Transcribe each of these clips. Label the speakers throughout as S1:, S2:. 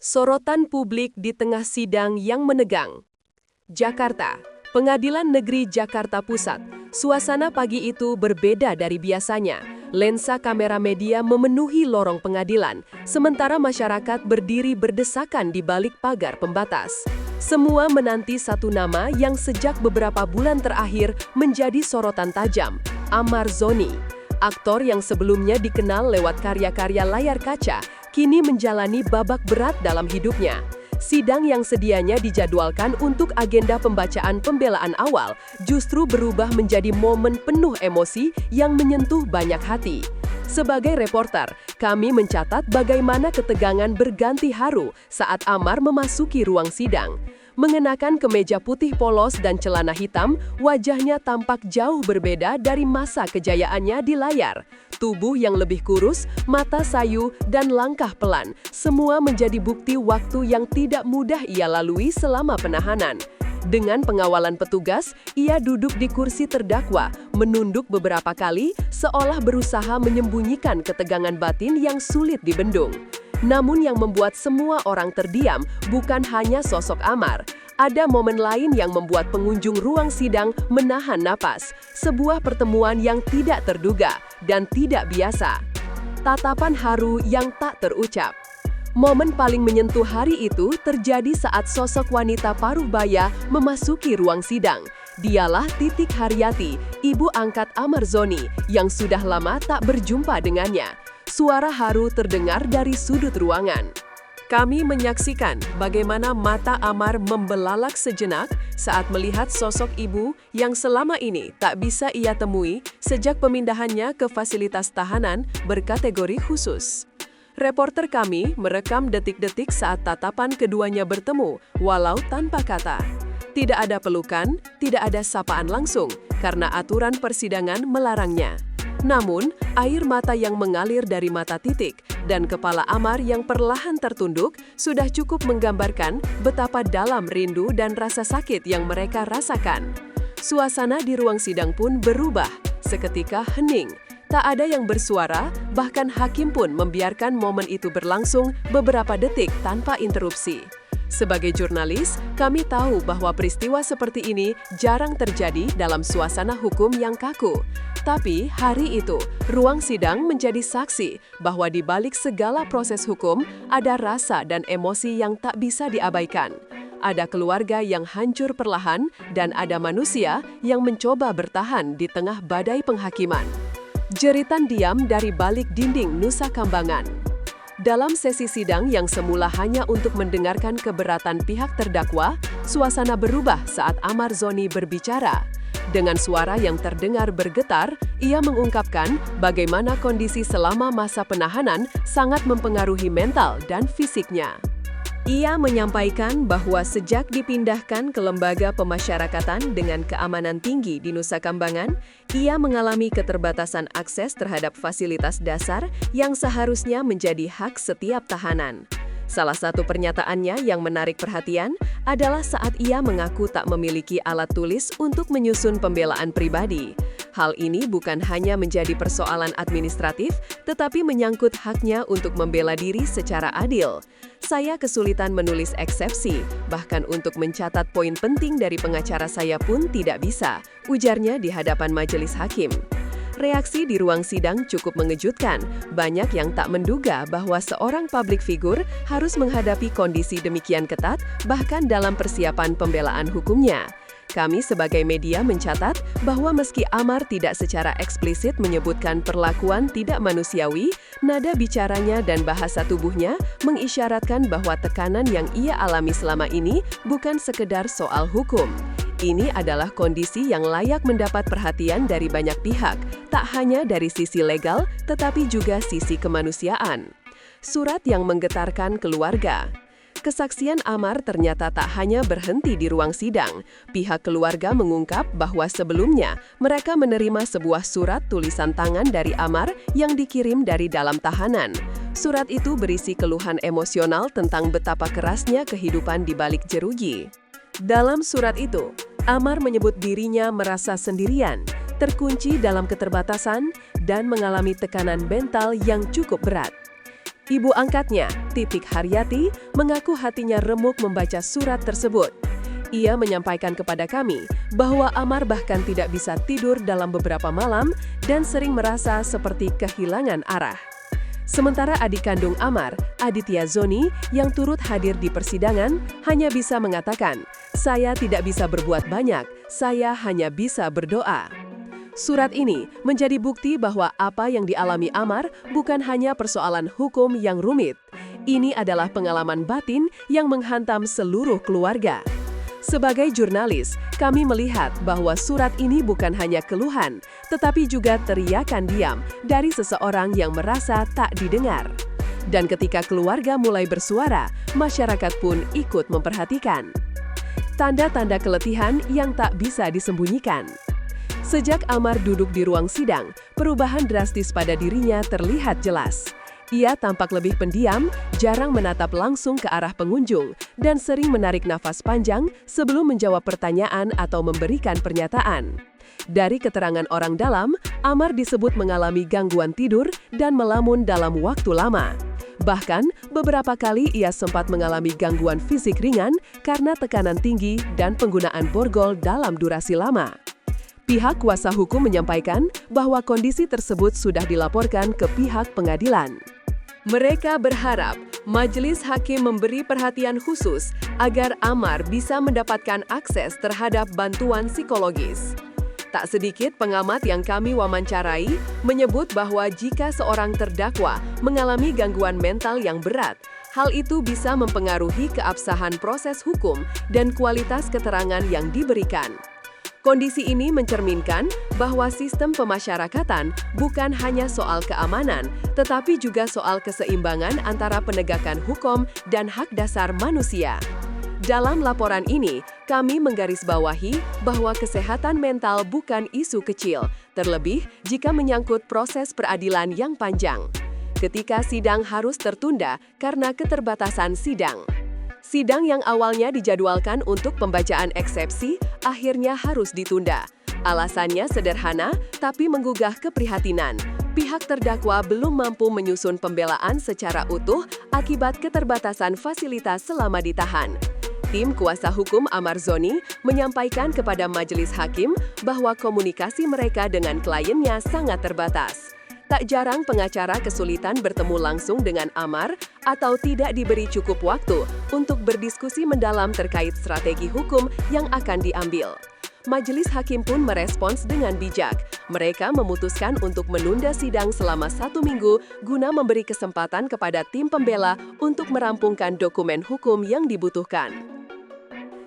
S1: Sorotan publik di tengah sidang yang menegang. Jakarta, Pengadilan Negeri Jakarta Pusat. Suasana pagi itu berbeda dari biasanya. Lensa kamera media memenuhi lorong pengadilan, sementara masyarakat berdiri berdesakan di balik pagar pembatas. Semua menanti satu nama yang sejak beberapa bulan terakhir menjadi sorotan tajam, Amar Zoni. Aktor yang sebelumnya dikenal lewat karya-karya layar kaca, kini menjalani babak berat dalam hidupnya. Sidang yang sedianya dijadwalkan untuk agenda pembacaan pembelaan awal justru berubah menjadi momen penuh emosi yang menyentuh banyak hati. Sebagai reporter, kami mencatat bagaimana ketegangan berganti haru saat Amar memasuki ruang sidang. Mengenakan kemeja putih polos dan celana hitam, wajahnya tampak jauh berbeda dari masa kejayaannya di layar. Tubuh yang lebih kurus, mata sayu, dan langkah pelan, semua menjadi bukti waktu yang tidak mudah ia lalui selama penahanan. Dengan pengawalan petugas, ia duduk di kursi terdakwa, menunduk beberapa kali, seolah berusaha menyembunyikan ketegangan batin yang sulit dibendung. Namun yang membuat semua orang terdiam bukan hanya sosok Amar. Ada momen lain yang membuat pengunjung ruang sidang menahan napas. Sebuah pertemuan yang tidak terduga dan tidak biasa. Tatapan haru yang tak terucap. Momen paling menyentuh hari itu terjadi saat sosok wanita paruh baya memasuki ruang sidang. Dialah Titik Haryati, ibu angkat Amar Zoni, yang sudah lama tak berjumpa dengannya. Suara haru terdengar dari sudut ruangan. Kami menyaksikan bagaimana mata Amar membelalak sejenak saat melihat sosok ibu yang selama ini tak bisa ia temui sejak pemindahannya ke fasilitas tahanan berkategori khusus. Reporter kami merekam detik-detik saat tatapan keduanya bertemu, walau tanpa kata. Tidak ada pelukan, tidak ada sapaan langsung, karena aturan persidangan melarangnya. Namun, air mata yang mengalir dari mata Titik dan kepala Amar yang perlahan tertunduk sudah cukup menggambarkan betapa dalam rindu dan rasa sakit yang mereka rasakan. Suasana di ruang sidang pun berubah, seketika hening. Tak ada yang bersuara, bahkan hakim pun membiarkan momen itu berlangsung beberapa detik tanpa interupsi. Sebagai jurnalis, kami tahu bahwa peristiwa seperti ini jarang terjadi dalam suasana hukum yang kaku. Tapi hari itu, ruang sidang menjadi saksi bahwa di balik segala proses hukum ada rasa dan emosi yang tak bisa diabaikan. Ada keluarga yang hancur perlahan dan ada manusia yang mencoba bertahan di tengah badai penghakiman. Jeritan diam dari balik dinding Nusa Kambangan. Dalam sesi sidang yang semula hanya untuk mendengarkan keberatan pihak terdakwa, suasana berubah saat Amar Zoni berbicara. Dengan suara yang terdengar bergetar, ia mengungkapkan bagaimana kondisi selama masa penahanan sangat mempengaruhi mental dan fisiknya. Ia menyampaikan bahwa sejak dipindahkan ke lembaga pemasyarakatan dengan keamanan tinggi di Nusa Kambangan, ia mengalami keterbatasan akses terhadap fasilitas dasar yang seharusnya menjadi hak setiap tahanan. Salah satu pernyataannya yang menarik perhatian adalah saat ia mengaku tak memiliki alat tulis untuk menyusun pembelaan pribadi. Hal ini bukan hanya menjadi persoalan administratif, tetapi menyangkut haknya untuk membela diri secara adil. Saya kesulitan menulis eksepsi, bahkan untuk mencatat poin penting dari pengacara saya pun tidak bisa, ujarnya di hadapan majelis hakim. Reaksi di ruang sidang cukup mengejutkan. Banyak yang tak menduga bahwa seorang publik figur harus menghadapi kondisi demikian ketat, bahkan dalam persiapan pembelaan hukumnya. Kami sebagai media mencatat bahwa meski Amar tidak secara eksplisit menyebutkan perlakuan tidak manusiawi, nada bicaranya dan bahasa tubuhnya mengisyaratkan bahwa tekanan yang ia alami selama ini bukan sekedar soal hukum. Ini adalah kondisi yang layak mendapat perhatian dari banyak pihak, tak hanya dari sisi legal, tetapi juga sisi kemanusiaan. Surat yang menggetarkan keluarga. Kesaksian Amar ternyata tak hanya berhenti di ruang sidang. Pihak keluarga mengungkap bahwa sebelumnya mereka menerima sebuah surat tulisan tangan dari Amar yang dikirim dari dalam tahanan. Surat itu berisi keluhan emosional tentang betapa kerasnya kehidupan di balik jeruji. Dalam surat itu, Amar menyebut dirinya merasa sendirian, terkunci dalam keterbatasan, dan mengalami tekanan mental yang cukup berat. Ibu angkatnya, Titik Haryati, mengaku hatinya remuk membaca surat tersebut. Ia menyampaikan kepada kami bahwa Amar bahkan tidak bisa tidur dalam beberapa malam dan sering merasa seperti kehilangan arah. Sementara adik kandung Amar, Aditya Zoni, yang turut hadir di persidangan, hanya bisa mengatakan, "Saya tidak bisa berbuat banyak, saya hanya bisa berdoa." Surat ini menjadi bukti bahwa apa yang dialami Amar bukan hanya persoalan hukum yang rumit. Ini adalah pengalaman batin yang menghantam seluruh keluarga. Sebagai jurnalis, kami melihat bahwa surat ini bukan hanya keluhan, tetapi juga teriakan diam dari seseorang yang merasa tak didengar. Dan ketika keluarga mulai bersuara, masyarakat pun ikut memperhatikan. Tanda-tanda keletihan yang tak bisa disembunyikan. Sejak Amar duduk di ruang sidang, perubahan drastis pada dirinya terlihat jelas. Ia tampak lebih pendiam, jarang menatap langsung ke arah pengunjung, dan sering menarik nafas panjang sebelum menjawab pertanyaan atau memberikan pernyataan. Dari keterangan orang dalam, Amar disebut mengalami gangguan tidur dan melamun dalam waktu lama. Bahkan, beberapa kali ia sempat mengalami gangguan fisik ringan karena tekanan tinggi dan penggunaan borgol dalam durasi lama. Pihak kuasa hukum menyampaikan bahwa kondisi tersebut sudah dilaporkan ke pihak pengadilan. Mereka berharap majelis hakim memberi perhatian khusus agar Amar bisa mendapatkan akses terhadap bantuan psikologis. Tak sedikit pengamat yang kami wawancarai menyebut bahwa jika seorang terdakwa mengalami gangguan mental yang berat, hal itu bisa mempengaruhi keabsahan proses hukum dan kualitas keterangan yang diberikan. Kondisi ini mencerminkan bahwa sistem pemasyarakatan bukan hanya soal keamanan, tetapi juga soal keseimbangan antara penegakan hukum dan hak dasar manusia. Dalam laporan ini, kami menggarisbawahi bahwa kesehatan mental bukan isu kecil, terlebih jika menyangkut proses peradilan yang panjang. Ketika sidang harus tertunda karena keterbatasan sidang. Sidang yang awalnya dijadwalkan untuk pembacaan eksepsi, akhirnya harus ditunda. Alasannya sederhana, tapi menggugah keprihatinan. Pihak terdakwa belum mampu menyusun pembelaan secara utuh akibat keterbatasan fasilitas selama ditahan. Tim kuasa hukum Amar Zoni menyampaikan kepada majelis hakim bahwa komunikasi mereka dengan kliennya sangat terbatas. Tak jarang pengacara kesulitan bertemu langsung dengan Amar atau tidak diberi cukup waktu untuk berdiskusi mendalam terkait strategi hukum yang akan diambil. Majelis hakim pun merespons dengan bijak. Mereka memutuskan untuk menunda sidang selama 1 minggu guna memberi kesempatan kepada tim pembela untuk merampungkan dokumen hukum yang dibutuhkan.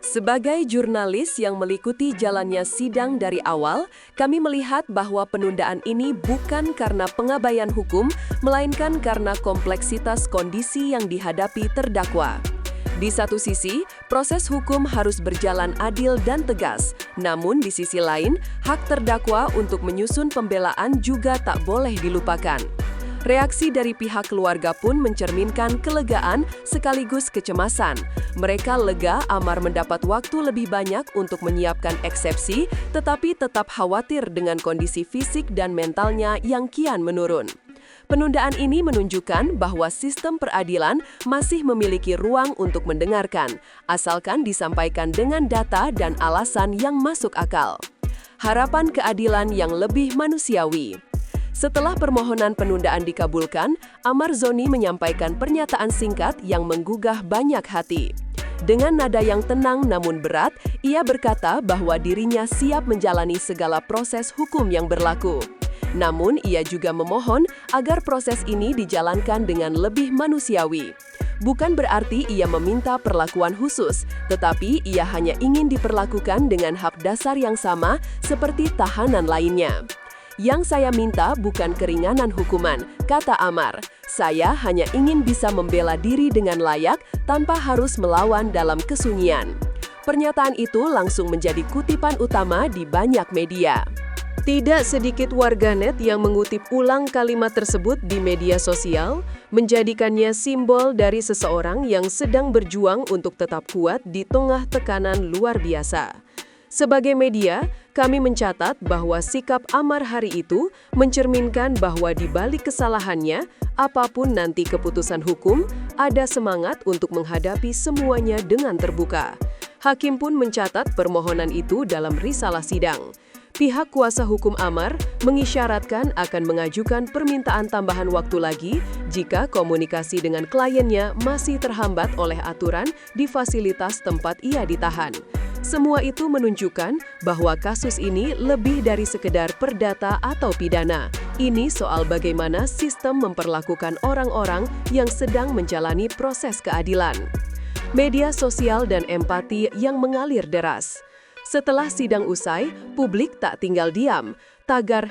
S1: Sebagai jurnalis yang meliputi jalannya sidang dari awal, kami melihat bahwa penundaan ini bukan karena pengabaian hukum, melainkan karena kompleksitas kondisi yang dihadapi terdakwa. Di satu sisi, proses hukum harus berjalan adil dan tegas, namun di sisi lain, hak terdakwa untuk menyusun pembelaan juga tak boleh dilupakan. Reaksi dari pihak keluarga pun mencerminkan kelegaan sekaligus kecemasan. Mereka lega Amar mendapat waktu lebih banyak untuk menyiapkan eksepsi, tetapi tetap khawatir dengan kondisi fisik dan mentalnya yang kian menurun. Penundaan ini menunjukkan bahwa sistem peradilan masih memiliki ruang untuk mendengarkan, asalkan disampaikan dengan data dan alasan yang masuk akal. Harapan keadilan yang lebih manusiawi. Setelah permohonan penundaan dikabulkan, Amar Zoni menyampaikan pernyataan singkat yang menggugah banyak hati. Dengan nada yang tenang namun berat, ia berkata bahwa dirinya siap menjalani segala proses hukum yang berlaku. Namun, ia juga memohon agar proses ini dijalankan dengan lebih manusiawi. Bukan berarti ia meminta perlakuan khusus, tetapi ia hanya ingin diperlakukan dengan hak dasar yang sama seperti tahanan lainnya. Yang saya minta bukan keringanan hukuman, kata Amar. Saya hanya ingin bisa membela diri dengan layak tanpa harus melawan dalam kesunyian. Pernyataan itu langsung menjadi kutipan utama di banyak media. Tidak sedikit warganet yang mengutip ulang kalimat tersebut di media sosial, menjadikannya simbol dari seseorang yang sedang berjuang untuk tetap kuat di tengah tekanan luar biasa. Sebagai media, kami mencatat bahwa sikap Amar hari itu mencerminkan bahwa di balik kesalahannya, apapun nanti keputusan hukum, ada semangat untuk menghadapi semuanya dengan terbuka. Hakim pun mencatat permohonan itu dalam risalah sidang. Pihak kuasa hukum Amar mengisyaratkan akan mengajukan permintaan tambahan waktu lagi jika komunikasi dengan kliennya masih terhambat oleh aturan di fasilitas tempat ia ditahan. Semua itu menunjukkan bahwa kasus ini lebih dari sekedar perdata atau pidana. Ini soal bagaimana sistem memperlakukan orang-orang yang sedang menjalani proses keadilan. Media sosial dan empati yang mengalir deras. Setelah sidang usai, publik tak tinggal diam. Tagar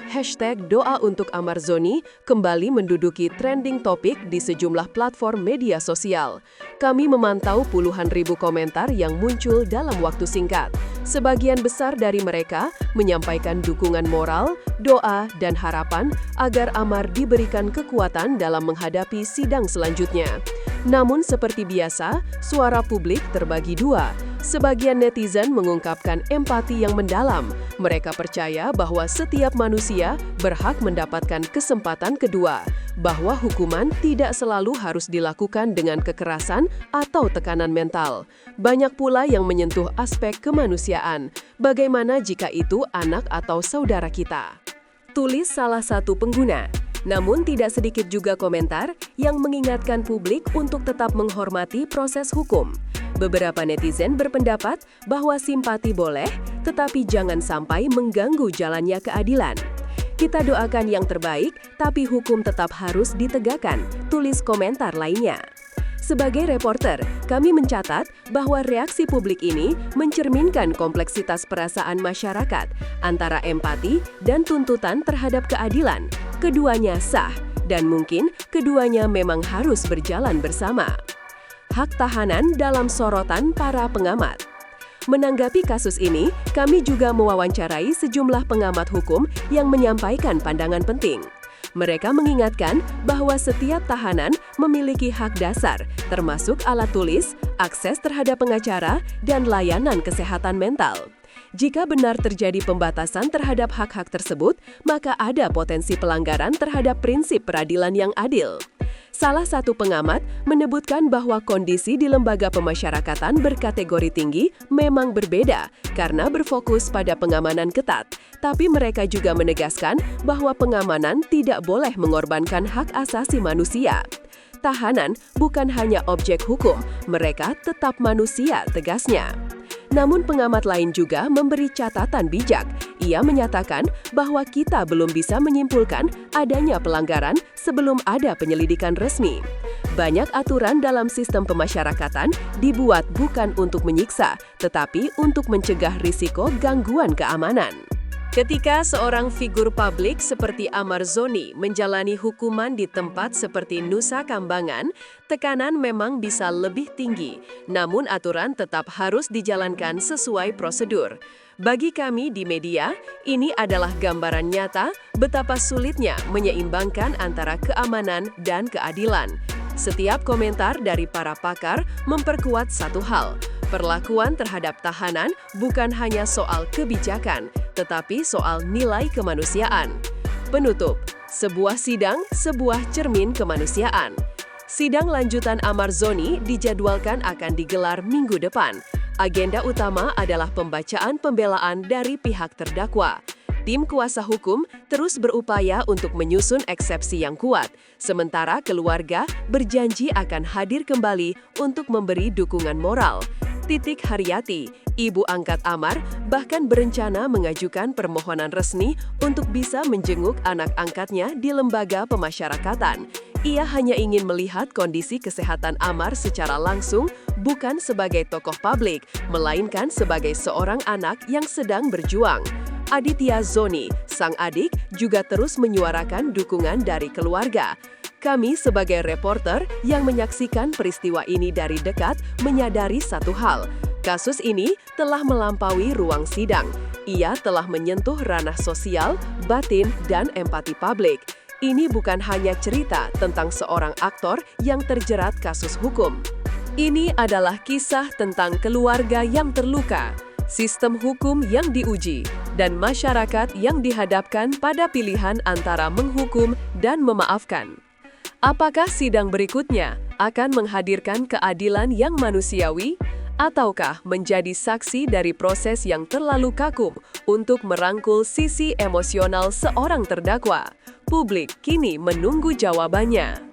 S1: #doa untuk Amar Zoni kembali menduduki trending topik di sejumlah platform media sosial. Kami memantau puluhan ribu komentar yang muncul dalam waktu singkat. Sebagian besar dari mereka menyampaikan dukungan moral, doa, dan harapan agar Amar diberikan kekuatan dalam menghadapi sidang selanjutnya. Namun seperti biasa, suara publik terbagi dua. Sebagian netizen mengungkapkan empati yang mendalam. Mereka percaya bahwa setiap manusia berhak mendapatkan kesempatan kedua, bahwa hukuman tidak selalu harus dilakukan dengan kekerasan atau tekanan mental. Banyak pula yang menyentuh aspek kemanusiaan. Bagaimana jika itu anak atau saudara kita? Tulis salah satu pengguna. Namun tidak sedikit juga komentar yang mengingatkan publik untuk tetap menghormati proses hukum. Beberapa netizen berpendapat bahwa simpati boleh, tetapi jangan sampai mengganggu jalannya keadilan. Kita doakan yang terbaik, tapi hukum tetap harus ditegakkan, tulis komentar lainnya. Sebagai reporter, kami mencatat bahwa reaksi publik ini mencerminkan kompleksitas perasaan masyarakat antara empati dan tuntutan terhadap keadilan. Keduanya sah, dan mungkin keduanya memang harus berjalan bersama. Hak tahanan dalam sorotan para pengamat. Menanggapi kasus ini, kami juga mewawancarai sejumlah pengamat hukum yang menyampaikan pandangan penting. Mereka mengingatkan bahwa setiap tahanan memiliki hak dasar, termasuk alat tulis, akses terhadap pengacara, dan layanan kesehatan mental. Jika benar terjadi pembatasan terhadap hak-hak tersebut, maka ada potensi pelanggaran terhadap prinsip peradilan yang adil. Salah satu pengamat menyebutkan bahwa kondisi di lembaga pemasyarakatan berkategori tinggi memang berbeda karena berfokus pada pengamanan ketat. Tapi mereka juga menegaskan bahwa pengamanan tidak boleh mengorbankan hak asasi manusia. Tahanan bukan hanya objek hukum, mereka tetap manusia, tegasnya. Namun pengamat lain juga memberi catatan bijak. Ia menyatakan bahwa kita belum bisa menyimpulkan adanya pelanggaran sebelum ada penyelidikan resmi. Banyak aturan dalam sistem pemasyarakatan dibuat bukan untuk menyiksa, tetapi untuk mencegah risiko gangguan keamanan. Ketika seorang figur publik seperti Amar Zoni menjalani hukuman di tempat seperti Nusa Kambangan, tekanan memang bisa lebih tinggi, namun aturan tetap harus dijalankan sesuai prosedur. Bagi kami di media, ini adalah gambaran nyata betapa sulitnya menyeimbangkan antara keamanan dan keadilan. Setiap komentar dari para pakar memperkuat satu hal. Perlakuan terhadap tahanan bukan hanya soal kebijakan, tetapi soal nilai kemanusiaan. Penutup, sebuah sidang, sebuah cermin kemanusiaan. Sidang lanjutan Amar Zoni dijadwalkan akan digelar minggu depan. Agenda utama adalah pembacaan pembelaan dari pihak terdakwa. Tim kuasa hukum terus berupaya untuk menyusun eksepsi yang kuat, sementara keluarga berjanji akan hadir kembali untuk memberi dukungan moral. Titik Haryati, ibu angkat Amar, bahkan berencana mengajukan permohonan resmi untuk bisa menjenguk anak angkatnya di lembaga pemasyarakatan. Ia hanya ingin melihat kondisi kesehatan Amar secara langsung, bukan sebagai tokoh publik, melainkan sebagai seorang anak yang sedang berjuang. Aditya Zoni, sang adik, juga terus menyuarakan dukungan dari keluarga. Kami sebagai reporter yang menyaksikan peristiwa ini dari dekat menyadari satu hal. Kasus ini telah melampaui ruang sidang. Ia telah menyentuh ranah sosial, batin, dan empati publik. Ini bukan hanya cerita tentang seorang aktor yang terjerat kasus hukum. Ini adalah kisah tentang keluarga yang terluka. sistem hukum yang diuji, dan masyarakat yang dihadapkan pada pilihan antara menghukum dan memaafkan. Apakah sidang berikutnya akan menghadirkan keadilan yang manusiawi, ataukah menjadi saksi dari proses yang terlalu kaku untuk merangkul sisi emosional seorang terdakwa? Publik kini menunggu jawabannya.